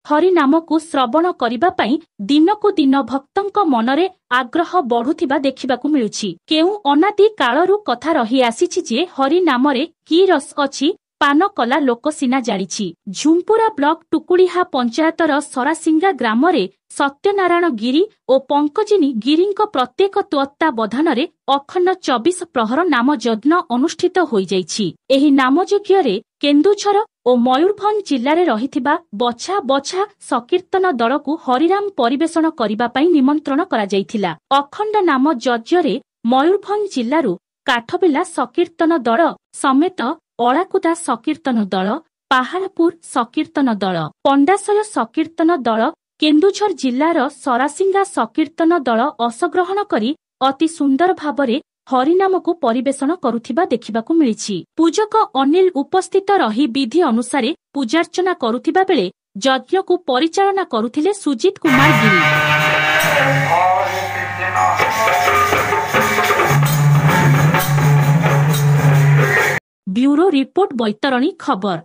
हरिनामकु श्रवण करिबा पई दिनकु दिन भक्तंक मनरे आग्रह बढ़ुथिबा देखिबाकु मिलुछि। केउ अनादि कालरु कथा रही आसीछि जे हरिनामरे की रस अछि पान कला लोक सिना जानिछि। झुम्पुरा ब्लॉक टुकुड़ीहा पंचायतर सरासिंगा ग्रामरे सत्यनारायण गिरी और पंकजिनी गिरींक प्रत्येक तत्वावधानरे अखंड 24 प्रहर नाम यज्ञ अनुष्ठित होई जाइछि। एही नाम यज्ञरे केन्दुझर और मयूरभंज जिल्लारे रहिथिबा बछा बछा संकीर्तन दलकु हरिराम परिवेषण करिबा पई निमंत्रण करा जाइथिला। अखंड नाम यज्ञरे मयूरभंज जिल्लारु काठबिला संकीर्तन दल समेत अळाकुदा संकीर्तन दल, पहाड़पुर संकीर्तन दल, पंडाशय संकीर्तन दल, केन्दुझर जिल्लार सरासिंगा संकीर्तन दल अंशग्रहण करी अति सुंदर भावरे हरिनामकु परिवेषण करुथिबा देखिबाकु मिलिछि। पूजक अनिल उपस्थित रही विधि अनुसारे पूजार्चना करुथिबा बेले यज्ञकु परिचालना करुथिले सुजित कुमार गिरी। ब्यूरो रिपोर्ट बैतरणी खबर।